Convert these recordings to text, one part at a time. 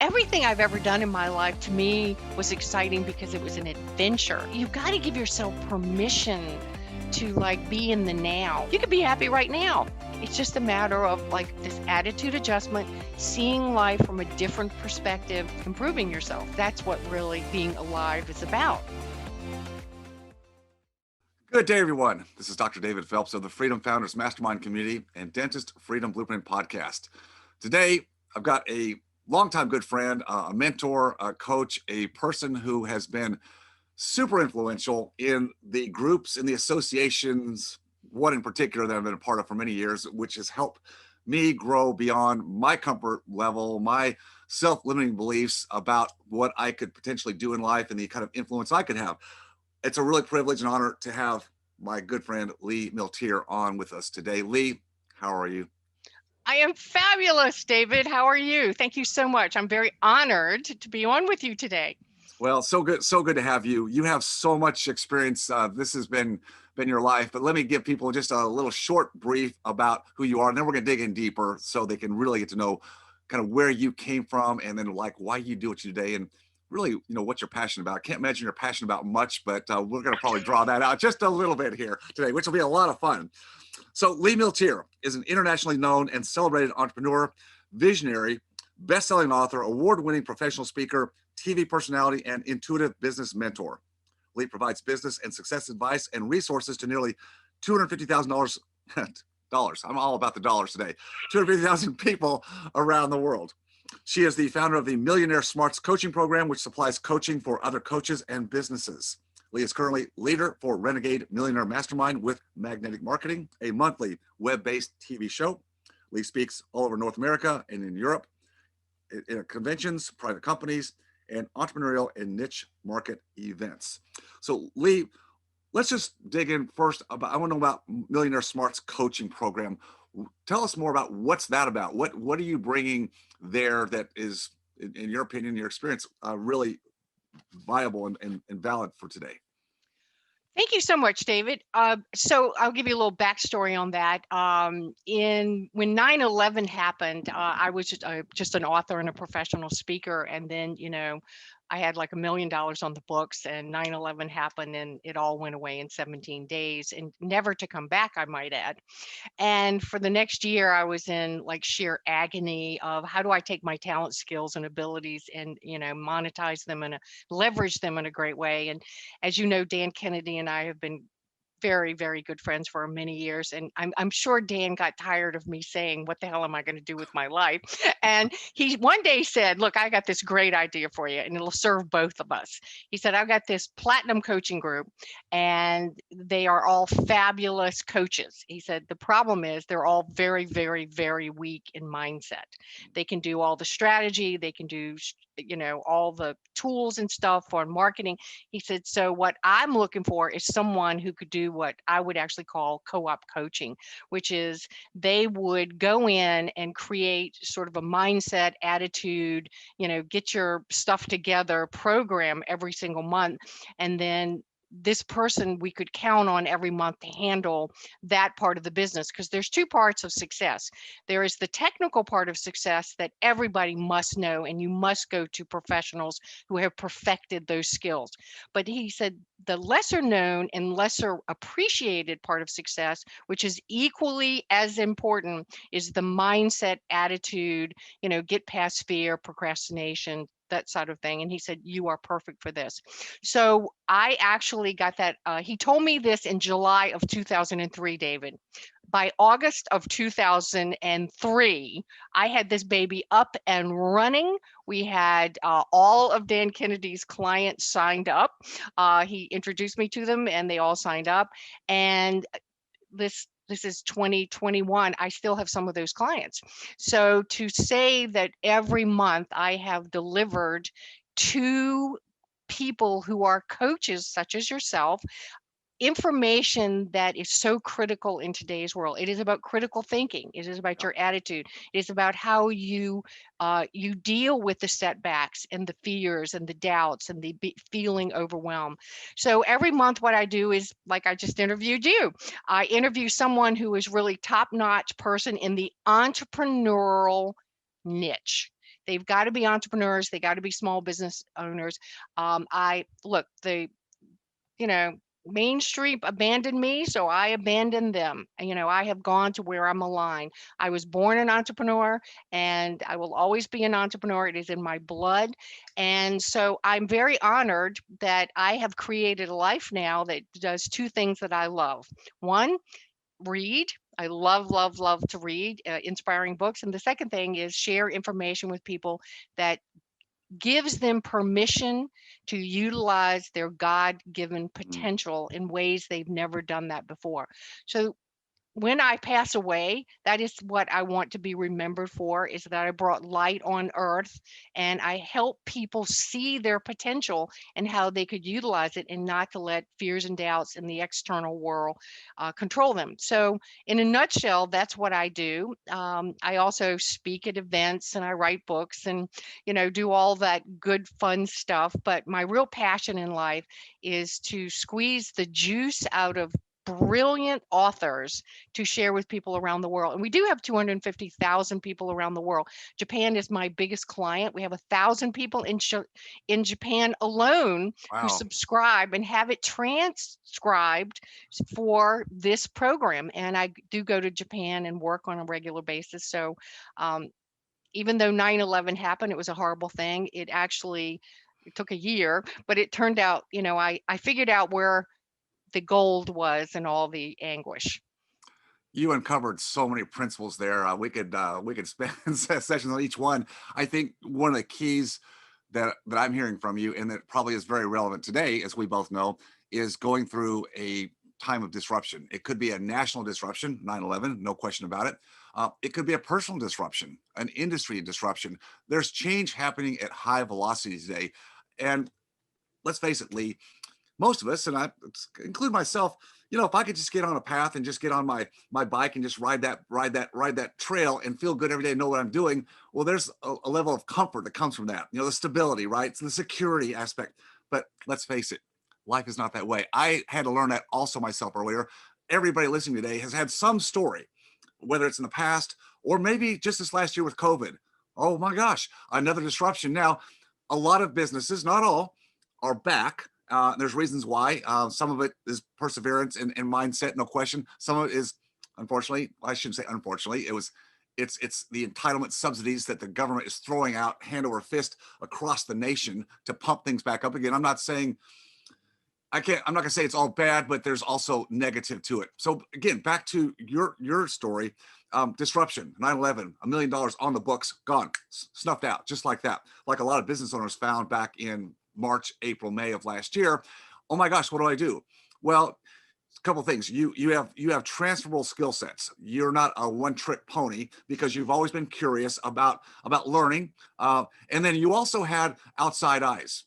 Everything I've ever done in my life to me was exciting because it was an adventure. You've got to give yourself permission to be in the now. You could be happy right now. It's just a matter of this attitude adjustment, seeing life from a different perspective, improving yourself. That's what really being alive is about. Good day, everyone. This is Dr. David Phelps of the Freedom Founders Mastermind Community and Dentist Freedom Blueprint Podcast. Today, I've got a longtime good friend, a mentor, a coach, a person who has been super influential in the groups, in the associations, one in particular that I've been a part of for many years, which has helped me grow beyond my comfort level, my self-limiting beliefs about what I could potentially do in life and the kind of influence I could have. It's a really privilege and honor to have my good friend Lee Milteer on with us today. Lee, how are you? I am fabulous, David. How are you? Thank you so much. I'm very honored to be on with you today. Well, so good to have you. You have so much experience. This has been your life, but let me give people just a little short brief about who you are, and then we're gonna dig in deeper so they can really get to know kind of where you came from, and then why you do what you do today, and really what you're passionate about. I can't imagine you're passionate about much, but we're gonna probably draw that out just a little bit here today, which will be a lot of fun. So Lee Milteer is an internationally known and celebrated entrepreneur, visionary, best-selling author, award-winning professional speaker, TV personality, and intuitive business mentor. Lee provides business and success advice and resources to nearly $250,000 dollars. I'm all about the dollars today. 250,000 people around the world. She is the founder of the Millionaire Smarts coaching program, which supplies coaching for other coaches and businesses. Lee is currently leader for Renegade Millionaire Mastermind with Magnetic Marketing, a monthly web-based TV show. Lee speaks all over North America and in Europe, in conventions, private companies, and entrepreneurial and niche market events. So Lee, let's just dig in first. I want to know about Millionaire Smarts coaching program. Tell us more about what's that about. What are you bringing there that is, in your opinion, your experience, really viable and valid for today? Thank you so much, David. So I'll give you a little backstory on that. When 9/11 happened, I was just an author and a professional speaker, and then I had like $1 million on the books, and 9/11 happened, and it all went away in 17 days, and never to come back, I might add. And for the next year, I was in sheer agony of how do I take my talent, skills, and abilities and monetize them and leverage them in a great way. And as you know, Dan Kennedy and I have been very, very good friends for many years. And I'm sure Dan got tired of me saying, what the hell am I going to do with my life? And he one day said, look, I got this great idea for you and it'll serve both of us. He said, I've got this platinum coaching group and they are all fabulous coaches. He said, the problem is they're all very, very, very weak in mindset. They can do all the strategy. They can do, all the tools and stuff for marketing. He said, so what I'm looking for is someone who could do what I would actually call CoOp coaching, which is they would go in and create sort of a mindset, attitude, get your stuff together program every single month. And then this person we could count on every month to handle that part of the business, because there's two parts of success. There is the technical part of success that everybody must know, and you must go to professionals who have perfected those skills. But he said the lesser known and lesser appreciated part of success, which is equally as important, is the mindset, attitude, get past fear, procrastination, that sort of thing. And he said, you are perfect for this. So I actually got that. He told me this in July of 2003, David. By August of 2003, I had this baby up and running. We had all of Dan Kennedy's clients signed up. He introduced me to them and they all signed up. And this is 2021. I still have some of those clients. So to say that every month I have delivered to people who are coaches such as yourself information that is so critical in today's world. It is about critical thinking. It is about your attitude. It is about how you deal with the setbacks and the fears and the doubts and the feeling overwhelmed. So every month what I do is, like I just interviewed you, I interview someone who is really top-notch person in the entrepreneurial niche. They've got to be entrepreneurs. They got to be small business owners. I look, you know, Main Street abandoned me, so I abandoned them. And, I have gone to where I'm aligned. I was born an entrepreneur and I will always be an entrepreneur. It is in my blood. And so I'm very honored that I have created a life now that does two things that I love. One, read. I love, love, love to read inspiring books. And the second thing is share information with people that gives them permission to utilize their God-given Mm. potential in ways they've never done that before. So when I pass away, that is what I want to be remembered for, is that I brought light on earth and I help people see their potential and how they could utilize it, and not to let fears and doubts in the external world control them. So in a nutshell, that's what I do. I also speak at events and I write books and, do all that good, fun stuff. But my real passion in life is to squeeze the juice out of brilliant authors to share with people around the world. And we do have 250,000 people around the world. Japan is my biggest client. We have 1,000 people in Japan alone who Wow. subscribe and have it transcribed for this program. And I do go to Japan and work on a regular basis. So even though 9/11 happened, it was a horrible thing. It took a year, but it turned out, I figured out where the gold was and all the anguish. You uncovered so many principles there. We could spend sessions on each one. I think one of the keys that I'm hearing from you, and that probably is very relevant today, as we both know, is going through a time of disruption. It could be a national disruption, 9/11, no question about it. It could be a personal disruption, an industry disruption. There's change happening at high velocity today, and let's face it, Lee, most of us, and I include myself, if I could just get on a path and just get on my bike and just ride that trail and feel good every day and know what I'm doing, well, there's a level of comfort that comes from that. The stability, right? It's the security aspect. But let's face it, life is not that way. I had to learn that also myself earlier. Everybody listening today has had some story, whether it's in the past or maybe just this last year with COVID. Oh my gosh, another disruption. Now, a lot of businesses, not all, are back. There's reasons why. Some of it is perseverance and mindset, no question. Some of it is, unfortunately, I shouldn't say unfortunately, it's the entitlement subsidies that the government is throwing out hand over fist across the nation to pump things back up again. I'm not gonna say it's all bad, but there's also negative to it. So again, back to your story, disruption, 9/11, $1 million on the books, gone, snuffed out, just like that. Like a lot of business owners found back in March, April, May of last year. Oh my gosh, what do I do? Well, a couple of things. You have transferable skill sets. You're not a one-trick pony because you've always been curious about learning, and then you also had outside eyes,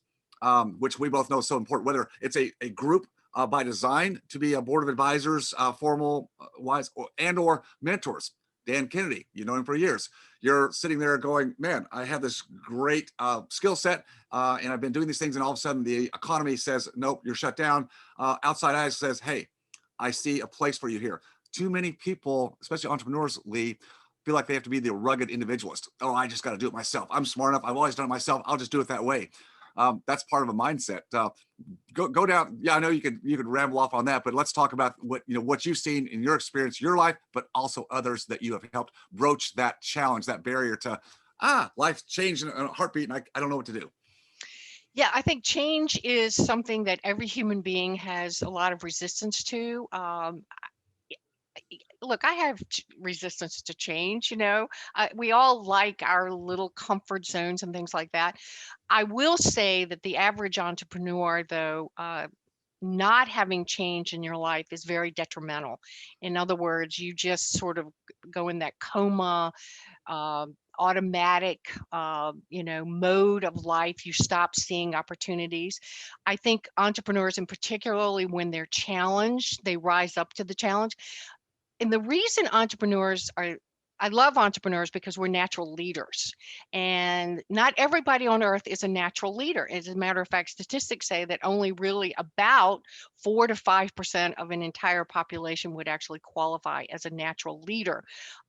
which we both know is so important. Whether it's a group by design to be a board of advisors, formal wise, or mentors. Dan Kennedy, you know him for years. You're sitting there going, man, I have this great skill set, and I've been doing these things, and all of a sudden the economy says, nope, you're shut down. Outside eyes says, hey, I see a place for you here. Too many people, especially entrepreneurs, Lee, feel like they have to be the rugged individualist. Oh, I just got to do it myself. I'm smart enough. I've always done it myself. I'll just do it that way. That's part of a mindset. Go down. Yeah, I know you could ramble off on that, but let's talk about what you've seen in your experience, your life, but also others that you have helped broach that challenge, that barrier to life's changed in a heartbeat, and I don't know what to do. Yeah, I think change is something that every human being has a lot of resistance to. Look, I have resistance to change, we all like our little comfort zones and things like that. I will say that the average entrepreneur, though, not having change in your life is very detrimental. In other words, you just sort of go in that coma, automatic, mode of life. You stop seeing opportunities. I think entrepreneurs, and particularly when they're challenged, they rise up to the challenge. And the reason I love entrepreneurs because we're natural leaders. And not everybody on earth is a natural leader. As a matter of fact, statistics say that only really about 4 to 5% of an entire population would actually qualify as a natural leader.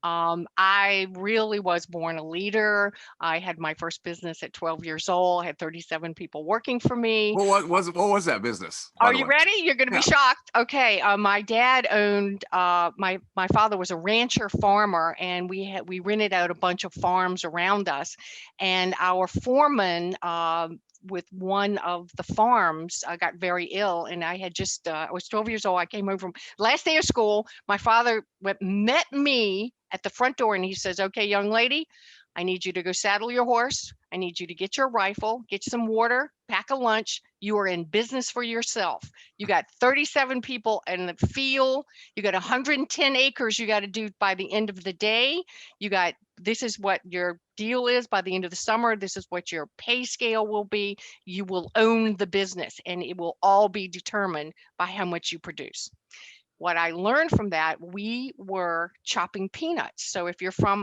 I really was born a leader. I had my first business at 12 years old. I had 37 people working for me. What was that business, by Are the you way? ready? You're going to be Yeah. shocked. Okay, my dad owned. My father was a rancher farmer, and we rented out a bunch of farms around us. And our foreman, with one of the farms, got very ill, and I was 12 years old. I came home from last day of school. My father met me at the front door, and he says, "Okay, young lady, I need you to go saddle your horse. I need you to get your rifle, get some water, pack a lunch. You are in business for yourself. You got 37 people in the field. You got 110 acres you got to do by the end of the day. This is what your deal is by the end of the summer. This is what your pay scale will be. You will own the business, and it will all be determined by how much you produce." What I learned from that, we were chopping peanuts. So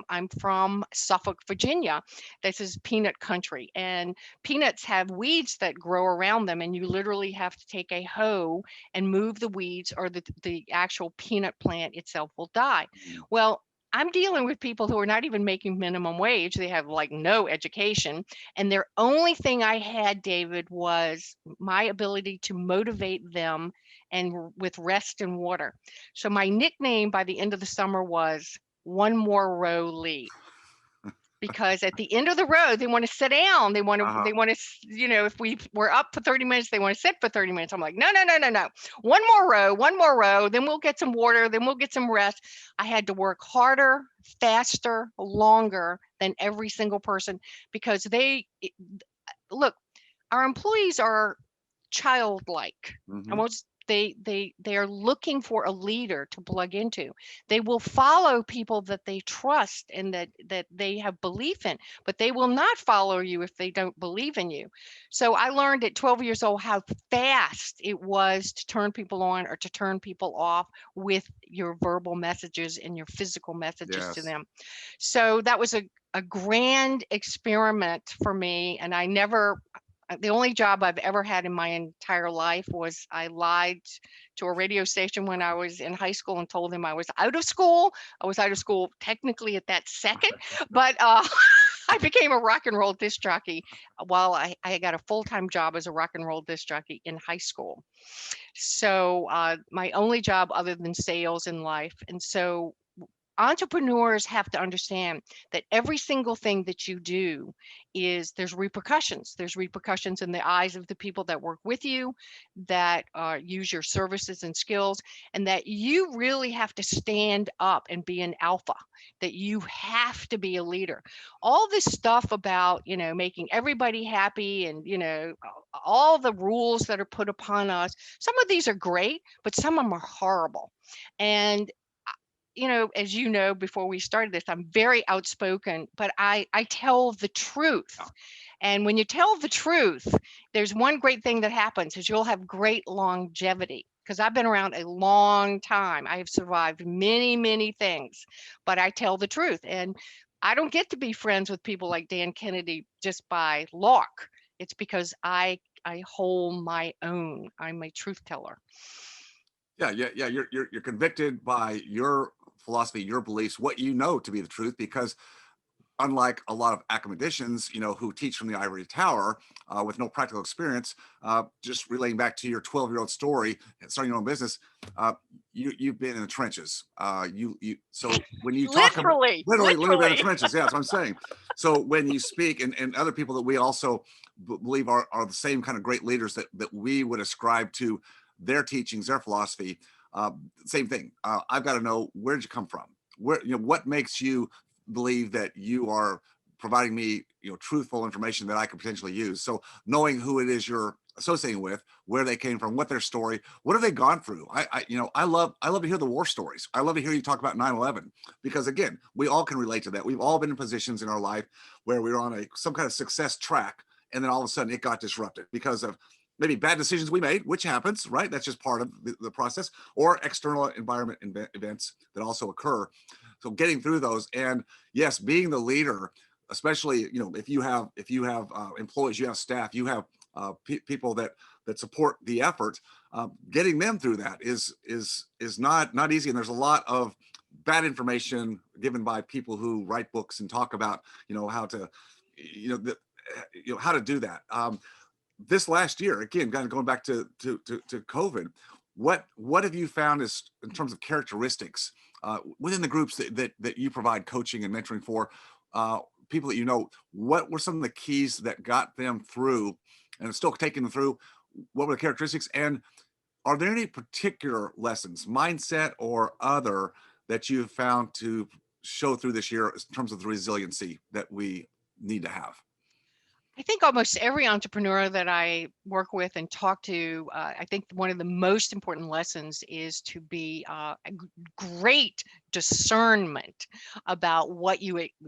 I'm from Suffolk, Virginia. This is peanut country, and peanuts have weeds that grow around them, and you literally have to take a hoe and move the weeds, or the actual peanut plant itself will die. Mm. Well, I'm dealing with people who are not even making minimum wage. They have like no education. And their only thing I had, David, was my ability to motivate them, and with rest and water. So my nickname by the end of the summer was One More Row Lee, because at the end of the road they want to sit down. Uh-huh. If we're up for 30 minutes, they want to sit for 30 minutes. I'm like, no, no, no, no, no. One more row, then we'll get some water, then we'll get some rest. I had to work harder, faster, longer than every single person, because look, our employees are childlike. Hmm. Almost they are looking for a leader to plug into. They will follow people that they trust and that they have belief in, but they will not follow you if they don't believe in you. So I learned at 12 years old how fast it was to turn people on or to turn people off with your verbal messages and your physical messages to Yes. them. So that was a grand experiment for me, and the only job I've ever had in my entire life was I lied to a radio station when I was in high school and told them I was out of school. I was out of school technically at that second, but I became a rock and roll disc jockey while I got a full-time job as a rock and roll disc jockey in high school. So my only job other than sales in life. And so entrepreneurs have to understand that every single thing that you do there's repercussions. There's repercussions in the eyes of the people that work with you, that use your services and skills, and that you really have to stand up and be an alpha, that you have to be a leader. All this stuff about, making everybody happy, and, all the rules that are put upon us, some of these are great, but some of them are horrible. And as you know, before we started this, I'm very outspoken, but I tell the truth. And when you tell the truth, there's one great thing that happens is you'll have great longevity. Because I've been around a long time. I have survived many, many things, but I tell the truth. And I don't get to be friends with people like Dan Kennedy just by luck. It's because I hold my own. I'm a truth teller. Yeah, yeah, yeah. You're convicted by your philosophy, your beliefs, what you know to be the truth, because unlike a lot of academicians, who teach from the ivory tower with no practical experience, just relating back to your 12-year-old story and starting your own business, you've been in the trenches. So when you talk about Literally, literally been in the literally. trenches, yeah, that's what I'm saying. So when you speak, and other people that we also believe are the same kind of great leaders that we would ascribe to their teachings, their philosophy, same thing. I've got to know, where did you come from? What makes you believe that you are providing me, truthful information that I could potentially use. So knowing who it is you're associating with, where they came from, what their story, what have they gone through? I love to hear the war stories. I love to hear you talk about 9/11, because again, we all can relate to that. We've all been in positions in our life where we were on some kind of success track, and then all of a sudden it got disrupted because of maybe bad decisions we made, which happens, right? That's just part of the process, or external environment events that also occur. So getting through those, and yes, being the leader, especially if you have employees, you have staff, you have people that support the effort, getting them through that is not easy. And there's a lot of bad information given by people who write books and talk about how to how to do that. This last year, again, kind of going back to COVID, what have you found is in terms of characteristics within the groups that you provide coaching and mentoring for, people that what were some of the keys that got them through and still taking them through? What were the characteristics, and are there any particular lessons, mindset or other, that you've found to show through this year in terms of the resiliency that we need to have? I think almost every entrepreneur that I work with and talk to, I think one of the most important lessons is to be great discernment about what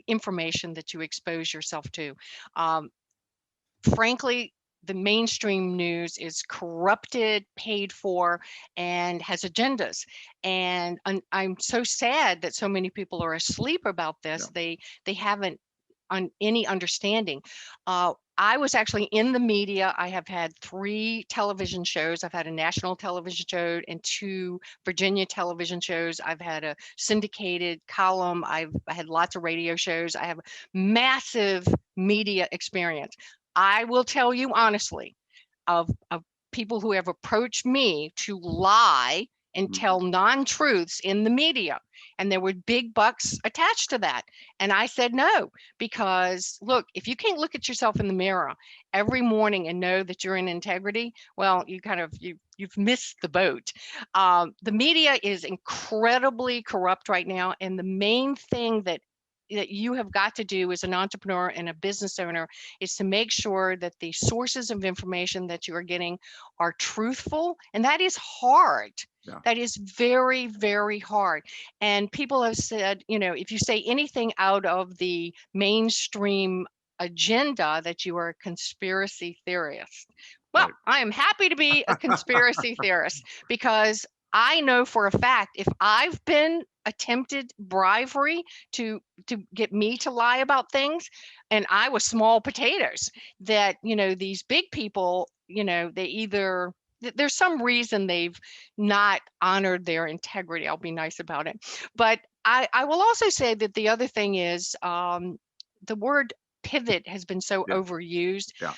information that you expose yourself to. Um, Frankly, the mainstream news is corrupted, paid for, and has agendas. And I'm so sad that so many people are asleep about this. Yeah. They haven't on any understanding. I was actually in the media. I have had 3 television shows. I've had a national television show and 2 Virginia television shows. I've had a syndicated column. I had lots of radio shows. I have massive media experience. I will tell you honestly, of people who have approached me to lie and Mhm. tell non-truths in the media, and there were big bucks attached to that, and I said no, because look, if you can't look at yourself in the mirror every morning and know that you're in integrity, well, you've missed the boat. The media is incredibly corrupt right now, and the main thing that you have got to do as an entrepreneur and a business owner is to make sure that the sources of information that you are getting are truthful. And that is hard. Yeah. That is very, very hard. And people have said, if you say anything out of the mainstream agenda, that you are a conspiracy theorist. Well, Right. I am happy to be a conspiracy theorist, because I know for a fact if I've been attempted bribery to get me to lie about things, and I was small potatoes, that these big people, they either there's some reason they've not honored their integrity. I'll be nice about it. But I will also say that the other thing is, the word pivot has been so Yeah. overused. Yeah.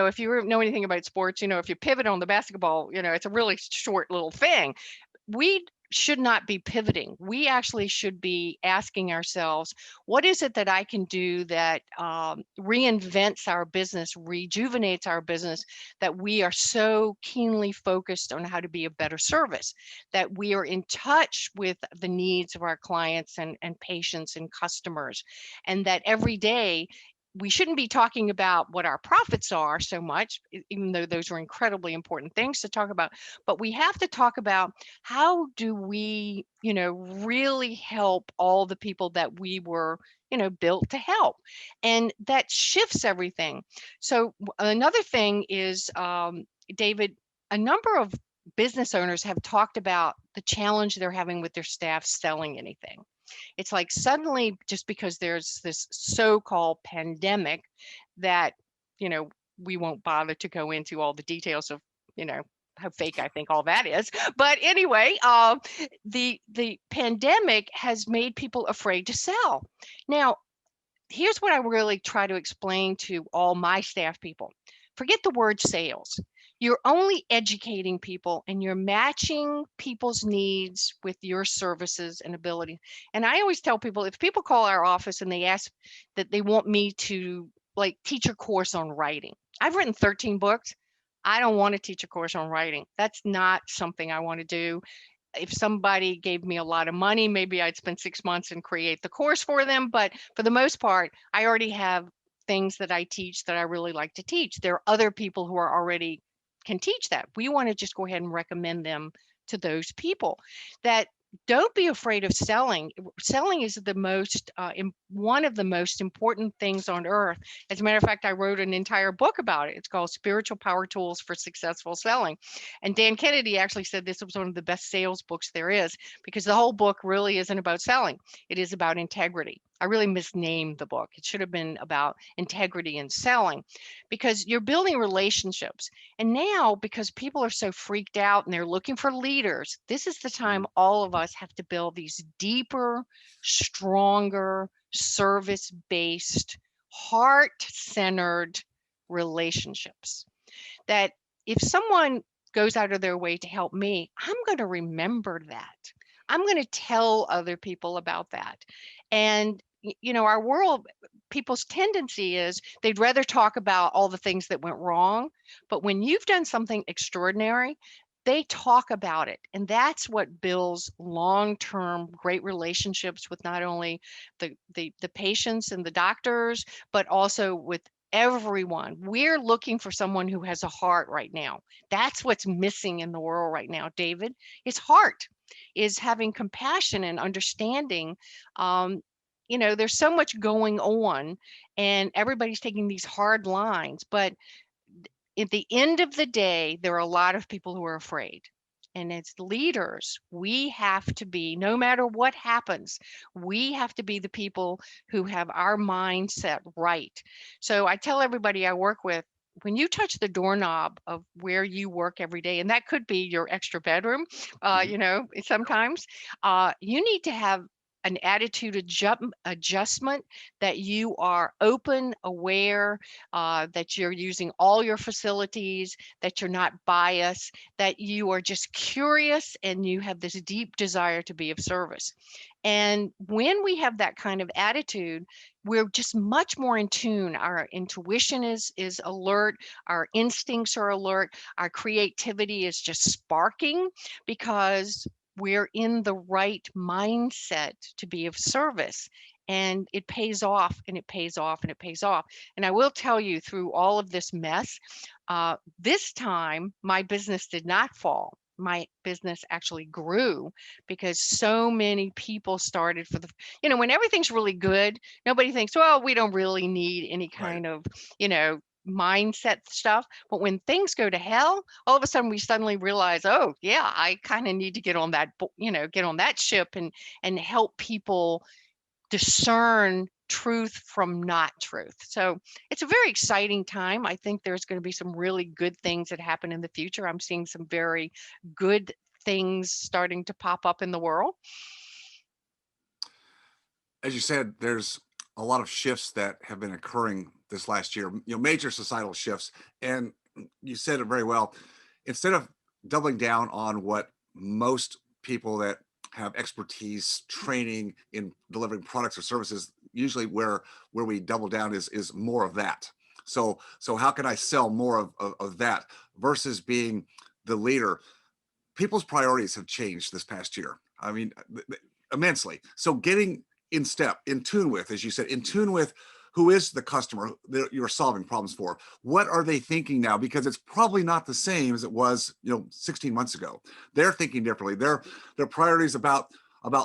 If you know anything about sports, if you pivot on the basketball, it's a really short little thing. We should not be pivoting. We actually should be asking ourselves, what is it that I can do that reinvents our business, rejuvenates our business, that we are so keenly focused on how to be a better service, that we are in touch with the needs of our clients and patients and customers, and that every day we shouldn't be talking about what our profits are so much, even though those are incredibly important things to talk about, but we have to talk about how do we, really help all the people that we were, built to help. And that shifts everything. So another thing is, David, a number of business owners have talked about the challenge they're having with their staff selling anything. It's like suddenly, just because there's this so-called pandemic that, we won't bother to go into all the details of, how fake I think all that is. But anyway, the pandemic has made people afraid to sell. Now, here's what I really try to explain to all my staff people. Forget the word sales. You're only educating people, and you're matching people's needs with your services and ability. And I always tell people, if people call our office and they ask that they want me to teach a course on writing. I've written 13 books. I don't want to teach a course on writing. That's not something I want to do. If somebody gave me a lot of money, maybe I'd spend 6 months and create the course for them. But for the most part, I already have things that I teach that I really like to teach. There are other people who are already can teach that. We want to just go ahead and recommend them to those people. That don't be afraid of selling. Selling is one of the most important things on earth. As a matter of fact, I wrote an entire book about it. It's called Spiritual Power Tools for Successful Selling. And Dan Kennedy actually said this was one of the best sales books there is, because the whole book really isn't about selling. It is about integrity. I really misnamed the book. It should have been about integrity and selling, because you're building relationships. And now, because people are so freaked out and they're looking for leaders, this is the time all of us have to build these deeper, stronger, service-based, heart-centered relationships, that if someone goes out of their way to help me, I'm going to remember that. I'm going to tell other people about that. And, our world, people's tendency is they'd rather talk about all the things that went wrong. But when you've done something extraordinary, they talk about it. And that's what builds long-term great relationships with not only the patients and the doctors, but also with everyone. We're looking for someone who has a heart right now. That's what's missing in the world right now, David. Is heart, is having compassion and understanding. Um, there's so much going on, and everybody's taking these hard lines. But at the end of the day, there are a lot of people who are afraid. And as leaders, we have to be, no matter what happens, we have to be the people who have our mindset right. So I tell everybody I work with, when you touch the doorknob of where you work every day, and that could be your extra bedroom, Mhm. sometimes you need to have an attitude adjustment, that you are open, aware, that you're using all your facilities, that you're not biased, that you are just curious and you have this deep desire to be of service. And when we have that kind of attitude, we're just much more in tune. Our intuition is alert, our instincts are alert, our creativity is just sparking, because we're in the right mindset to be of service. And it pays off, and it pays off, and it pays off. And I will tell you, through all of this mess, this time my business did not fall. My business actually grew, because so many people started when everything's really good, nobody thinks, well, we don't really need any Right. kind of, you know, mindset stuff. But when things go to hell, all of a sudden we suddenly realize, oh yeah, I kind of need to get on that, get on that ship, and help people discern truth from not truth. So it's a very exciting time. I think there's going to be some really good things that happen in the future. I'm seeing some very good things starting to pop up in the world. As you said, there's a lot of shifts that have been occurring this last year, major societal shifts. And you said it very well. Instead of doubling down on what most people that have expertise training in delivering products or services, usually where we double down is more of that. So how can I sell more of that versus being the leader? People's priorities have changed this past year. I mean, immensely. So getting in step, in tune with, as you said, in tune with who is the customer that you're solving problems for. What are they thinking now? Because it's probably not the same as it was, 16 months ago. They're thinking differently. Their priorities about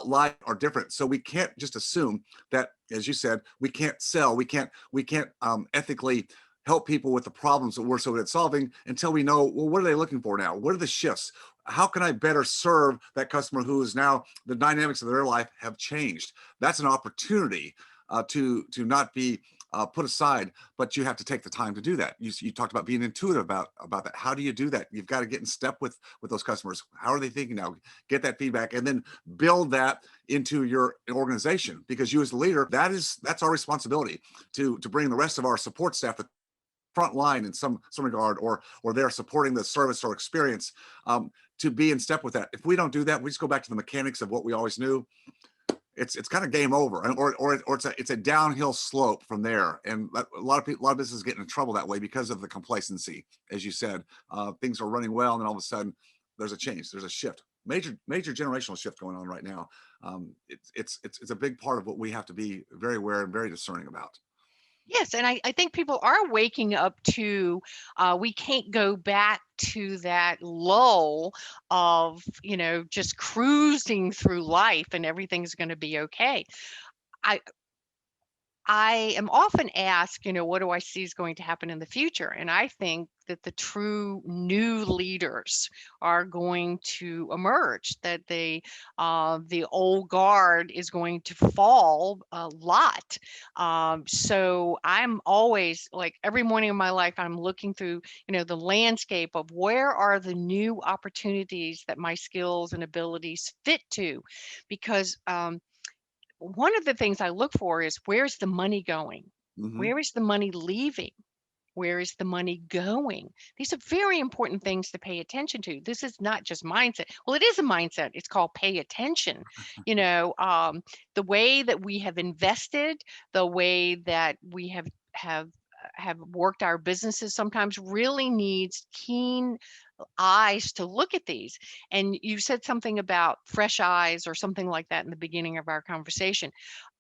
life are different. So we can't just assume that, as you said, we can't sell, we can't ethically help people with the problems that we're so good at solving until we know, well, what are they looking for now? What are the shifts? How can I better serve that customer who is now, the dynamics of their life have changed? That's an opportunity to not be put aside, but you have to take the time to do that. You talked about being intuitive about that. How do you do that? You've got to get in step with those customers. How are they thinking now? Get that feedback, and then build that into your organization, because you as the leader, that's our responsibility to bring the rest of our support staff, the front line in some regard, or they're supporting the service or experience, to be in step with that. If we don't do that, we just go back to the mechanics of what we always knew. It's kind of game over, or it's a downhill slope from there. And a lot of people, a lot of businesses get in trouble that way because of the complacency. As you said, things are running well, and then all of a sudden there's a change, there's a shift, major generational shift going on right now. It's a big part of what we have to be very aware and very discerning about. Yes, and I think people are waking up to, we can't go back to that lull of, just cruising through life and everything's going to be okay. I I am often asked, what do I see is going to happen in the future? And I think that the true new leaders are going to emerge, that the old guard is going to fall a lot. So I'm always, like, every morning of my life, I'm looking through, the landscape of where are the new opportunities that my skills and abilities fit to, because one of the things I look for is, where's the money going? Hmm. Where is the money leaving? Where is the money going? These are very important things to pay attention to. This is not just mindset. Well, it is a mindset. It's called pay attention. The way that we have invested, the way that we have worked our businesses sometimes really needs keen eyes to look at these. And you said something about fresh eyes or something like that in the beginning of our conversation.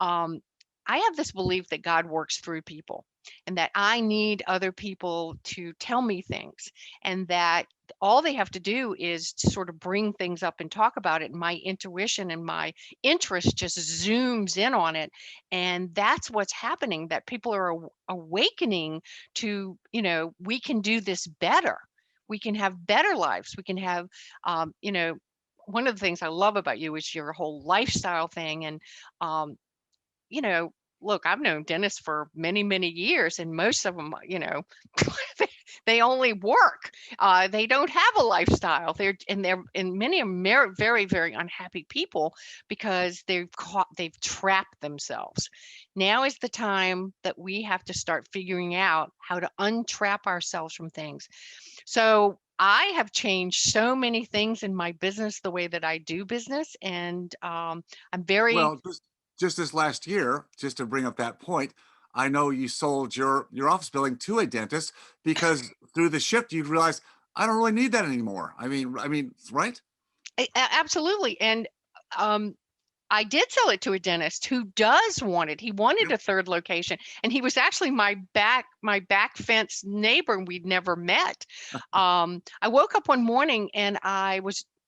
Um, I have this belief that God works through people, and that I need other people to tell me things, and that all they have to do is to sort of bring things up and talk about it. And my intuition and my interest just zooms in on it. And that's what's happening, that people are awakening to, we can do this better. We can have better lives. We can have, one of the things I love about you is your whole lifestyle thing. And, um, you know, look, I've known dentists for many, many years, and most of them, they, they only work. They don't have a lifestyle. And many are very, very unhappy people because they've trapped themselves. Now is the time that we have to start figuring out how to untrap ourselves from things. So I have changed so many things in my business, the way that I do business, and I'm very. Well, just this last year, just to bring up that point, I know you sold your office building to a dentist because through the shift you realized I don't really need that anymore. I mean, right? Absolutely. And um, I did sell it to a dentist who does want it. He wanted Yep. a third location, and he was actually my back fence neighbor, and we'd never met. I woke up one morning and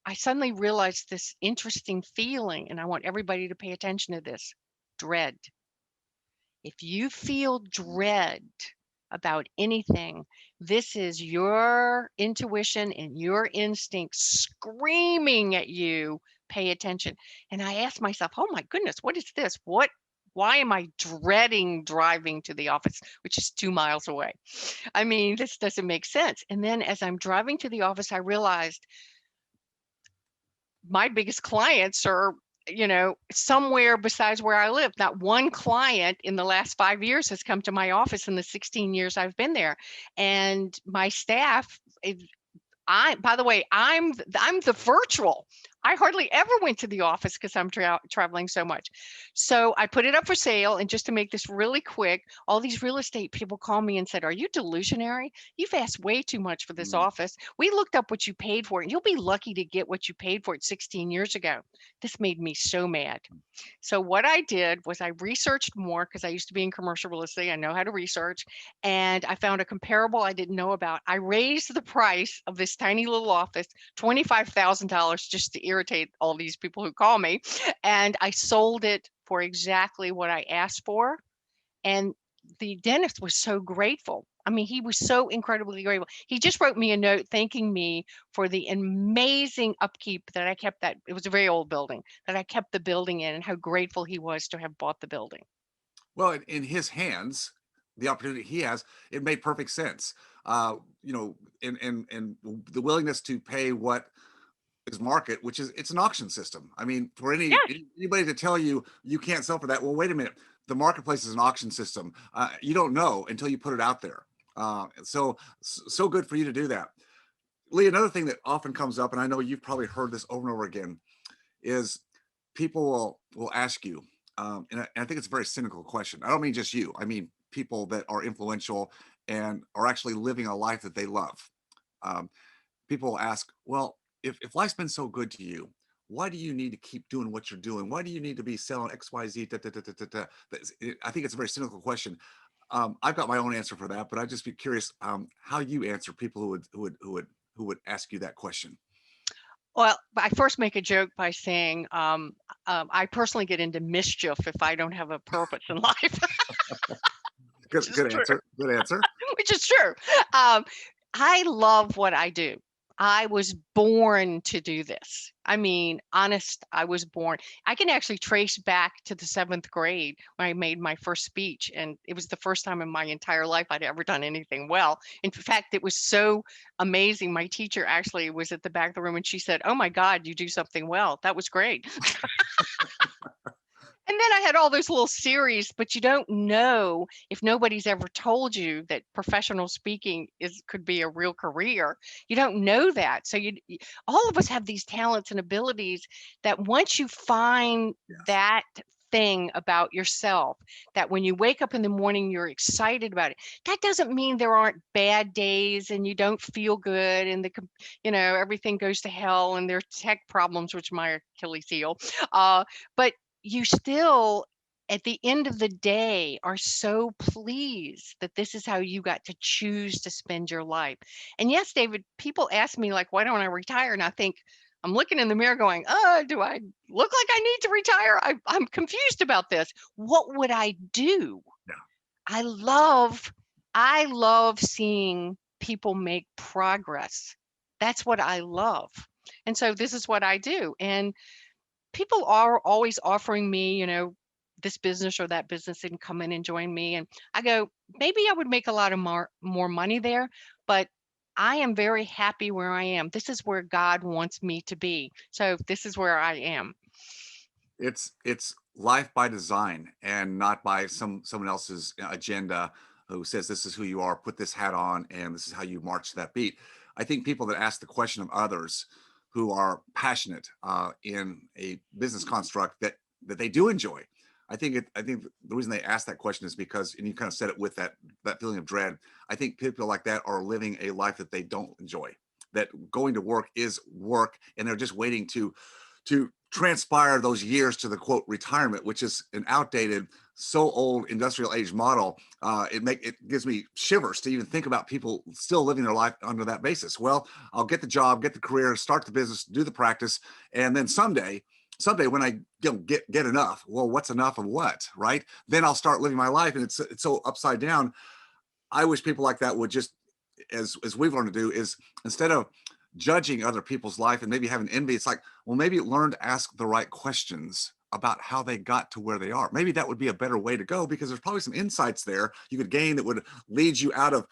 I suddenly realized this interesting feeling, and I want everybody to pay attention to this: dread. If you feel dread about anything, this is your intuition and your instinct screaming at you, pay attention. And I asked myself, oh my goodness, what is this? Why am I dreading driving to the office, which is 2 miles away? I mean, this doesn't make sense. And then as I'm driving to the office, I realized my biggest clients are, somewhere besides where I live. Not one client in the last 5 years has come to my office in the 16 years I've been there. And my staff, by the way, I'm the virtual. I hardly ever went to the office because I'm traveling so much. So I put it up for sale, and just to make this really quick, all these real estate people call me and said, "Are you delusionary? You've asked way too much for this Mm. office. We looked up what you paid for it, and you'll be lucky to get what you paid for it 16 years ago." This made me so mad. So what I did was I researched more, because I used to be in commercial real estate. I know how to research, and I found a comparable I didn't know about. I raised the price of this tiny little office $25,000 just to irritate all these people who call me, and I sold it for exactly what I asked for. And the dentist was so grateful. I mean, he was so incredibly grateful. He just wrote me a note thanking me for the amazing upkeep that I kept that. It was a very old building, that I kept the building in, and how grateful he was to have bought the building. Well, in his hands, the opportunity he has, it made perfect sense. And the willingness to pay what is market, which is it's an auction system. I mean, for Yes. anybody to tell you you can't sell for that, well, wait a minute. The marketplace is an auction system. You don't know until you put it out there. So good for you to do that. Lee, another thing that often comes up, and I know you've probably heard this over and over again, is people will ask you, and I think it's a very cynical question. I don't mean just you. I mean people that are influential and are actually living a life that they love. Um, People ask, well, if life's been so good to you, why do you need to keep doing what you're doing? Why do you need to be selling X, Y, Z? Da, da, da, da, da, da? I think it's a very cynical question. I've got my own answer for that, but I'd just be curious how you answer people who would ask you that question. Well, I first make a joke by saying I personally get into mischief if I don't have a purpose in life. which is Good true. answer. Good answer. Which is true. Um, I love what I do. I was born to do this. I mean, honest, I was born. I can actually trace back to the seventh grade when I made my first speech. And it was the first time in my entire life I'd ever done anything well. In fact, it was so amazing. My teacher actually was at the back of the room and she said, "Oh my God, you do something well. That was great." And then I had all those little series, but you don't know if nobody's ever told you that professional speaking could be a real career. You don't know that. So all of us have these talents and abilities that once you find Yes. that thing about yourself, that when you wake up in the morning, you're excited about it. That doesn't mean there aren't bad days and you don't feel good and everything goes to hell and there are tech problems, which my Achilles heel. But you still at the end of the day are so pleased that this is how you got to choose to spend your life. And yes, David, people ask me like, why don't I retire? And I think I'm looking in the mirror going, do I look like I need to retire? I'm confused about this. What would I do? Yeah. I love seeing people make progress. That's what I love. And so this is what I do. And people are always offering me, this business or that business and come in and join me. And I go, maybe I would make a lot of more money there, but I am very happy where I am. This is where God wants me to be. So this is where I am. It's life by design and not by someone else's agenda who says this is who you are, put this hat on, and this is how you march to that beat. I think people that ask the question of others who are passionate in a business construct that they do enjoy. I think the reason they ask that question is because, and you kind of said it with that feeling of dread. I think people like that are living a life that they don't enjoy. That going to work is work, and they're just waiting to transpire those years to the quote retirement, which is an outdated, so old industrial age model. It gives me shivers to even think about people still living their life under that basis. Well, I'll get the job, get the career, start the business, do the practice, and then someday when I get enough, well, what's enough of what, right? Then I'll start living my life, and it's so upside down. I wish people like that would just, as we've learned to do, is instead of judging other people's life and maybe having envy, it's like, well, maybe learn to ask the right questions about how they got to where they are. Maybe that would be a better way to go, because there's probably some insights there you could gain that would lead you out of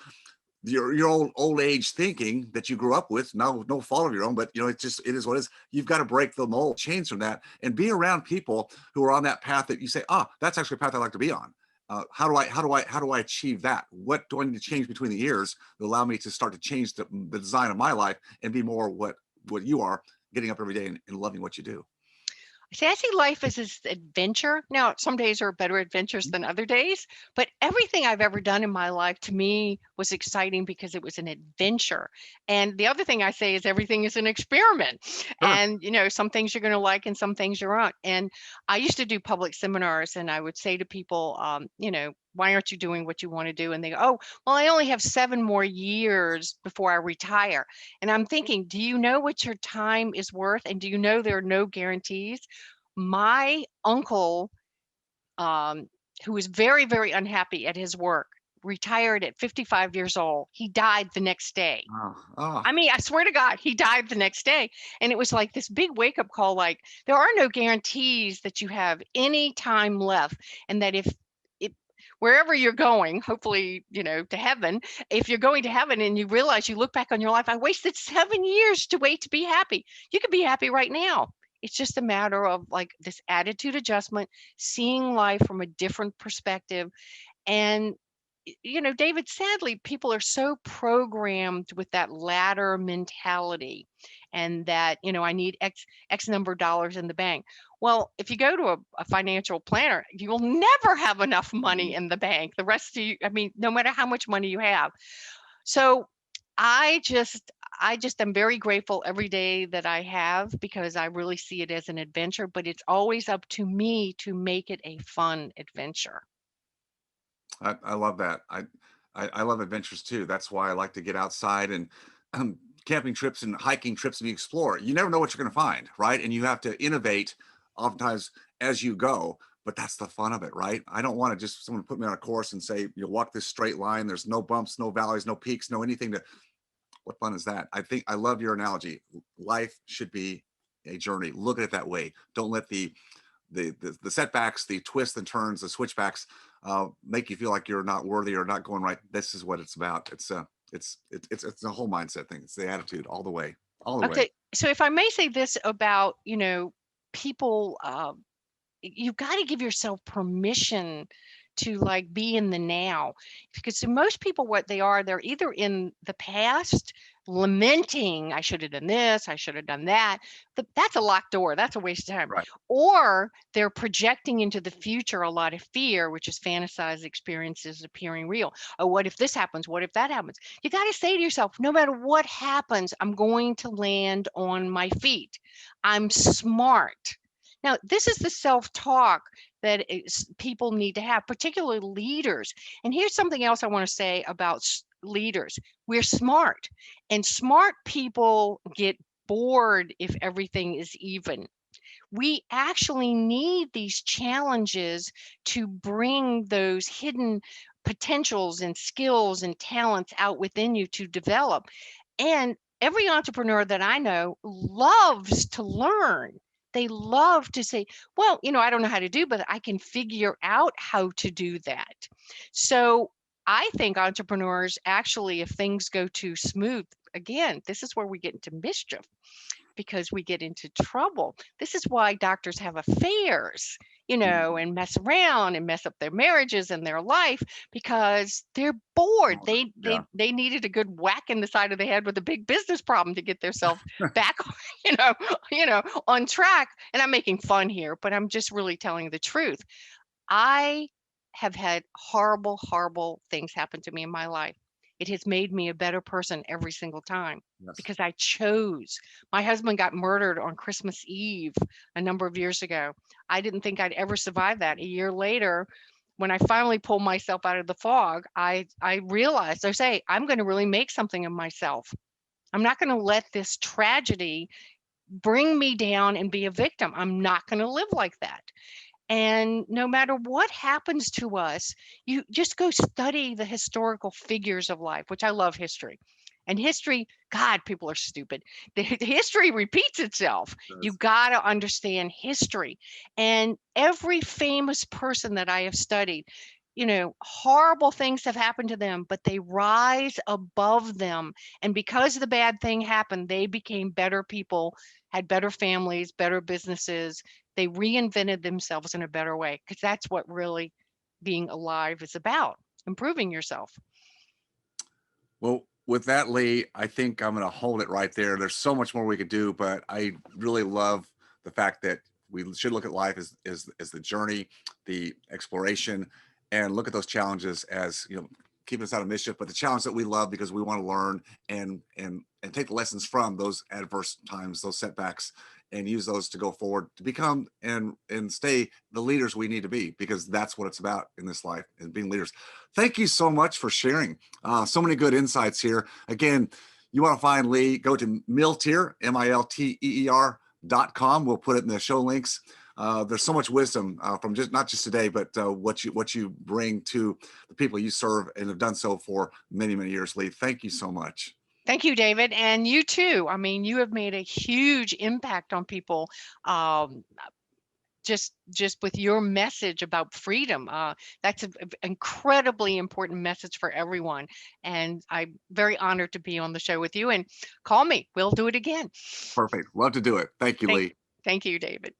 your old age thinking that you grew up with. No fault of your own, but it is what it is. You've got to break the mold, change from that, and be around people who are on that path that you say, that's actually a path I'd like to be on. How do I achieve that? What do I need to change between the years that allow me to start to change the design of my life and be more what you are, getting up every day and loving what you do? See, I see life as this adventure. Now, some days are better adventures than other days, but everything I've ever done in my life to me was exciting because it was an adventure. And the other thing I say is everything is an experiment. Sure. And, some things you're going to like and some things you aren't. And I used to do public seminars and I would say to people, why aren't you doing what you want to do? And they go, oh, well, I only have 7 more years before I retire. And I'm thinking, do you know what your time is worth? And do you know there are no guarantees? My uncle, um, who was very, very unhappy at his work, retired at 55 years old. He died the next day. Oh, I mean, I swear to God, he died the next day. And it was like this big wake up call, like there are no guarantees that you have any time left. And that if it, wherever you're going, hopefully, to heaven, if you're going to heaven and you realize you look back on your life, I wasted 7 years to wait to be happy. You could be happy right now. It's just a matter of like this attitude adjustment, seeing life from a different perspective. And David, sadly, people are so programmed with that ladder mentality and that, I need X number of dollars in the bank. Well, if you go to a financial planner, you will never have enough money in the bank. The rest of you, I mean, no matter how much money you have. So I just am very grateful every day that I have because I really see it as an adventure, but it's always up to me to make it a fun adventure. I love that. I love adventures too. That's why I like to get outside and camping trips and hiking trips, and you explore. You never know what you're going to find, right? And you have to innovate oftentimes as you go. but that's the fun of it, right? I don't want to just someone put me on a course and say, you walk this straight line. There's no bumps, no valleys, no peaks, no anything to, what fun is that? I think I love your analogy. Life should be a journey. Look at it that way. Don't let the setbacks, the twists and turns, the switchbacks make you feel like you're not worthy or not going right. This is what it's about. It's a whole mindset thing. It's the attitude all the way, all the way. Okay, so if I may say this about, people, you've got to give yourself permission to like be in the now, because so most people, what they are, they're either in the past lamenting, I should have done this, I should have done that, but that's a locked door, that's a waste of time. Right. Or they're projecting into the future a lot of fear, which is fantasized experiences appearing real. Oh, what if this happens, what if that happens? You got to say to yourself, no matter what happens, I'm going to land on my feet, I'm smart. Now, this is the self-talk that people need to have, particularly leaders. And here's something else I want to say about leaders. We're smart, and smart people get bored if everything is even. We actually need these challenges to bring those hidden potentials and skills and talents out within you to develop. And every entrepreneur that I know loves to learn. They love to say, well, I don't know how to do, but I can figure out how to do that. So I think entrepreneurs actually, if things go too smooth, again, this is where we get into mischief, because we get into trouble. This is why doctors have affairs, and mess around and mess up their marriages and their life, because they're bored. They Yeah. they they needed a good whack in the side of the head with a big business problem to get themselves back, on track. And I'm making fun here, but I'm just really telling the truth. I have had horrible, horrible things happen to me in my life. It has made me a better person every single time, Yes. because I chose. My husband got murdered on Christmas Eve a number of years ago. I didn't think I'd ever survive that. A year later, when I finally pulled myself out of the fog, I realized, I say, I'm going to really make something of myself. I'm not going to let this tragedy bring me down and be a victim. I'm not going to live like that. And no matter what happens to us, you just go study the historical figures of life, which I love history. And history, God, people are stupid. The history repeats itself. You got to understand history. And every famous person that I have studied, horrible things have happened to them, but they rise above them. And because the bad thing happened, they became better people, had better families, better businesses. They reinvented themselves in a better way, because that's what really being alive is about, improving yourself. Well, with that, Lee, I think I'm going to hold it right there. There's so much more we could do, but I really love the fact that we should look at life as the journey, the exploration, and look at those challenges as, keep us out of mischief, but the challenge that we love because we want to learn and take the lessons from those adverse times, those setbacks, and use those to go forward to become and stay the leaders we need to be, because that's what it's about in this life, and being leaders. Thank you so much for sharing so many good insights here. Again, you want to find Lee, go to Milteer, Milteer.com. We'll put it in the show links. There's so much wisdom from not just today, but what you bring to the people you serve and have done so for many, many years. Lee, thank you so much. Thank you, David. And you too. I mean, you have made a huge impact on people. Just with your message about freedom. That's an incredibly important message for everyone. And I'm very honored to be on the show with you, and call me. We'll do it again. Perfect. Love to do it. Thank you, Thank, Lee. thank you, David.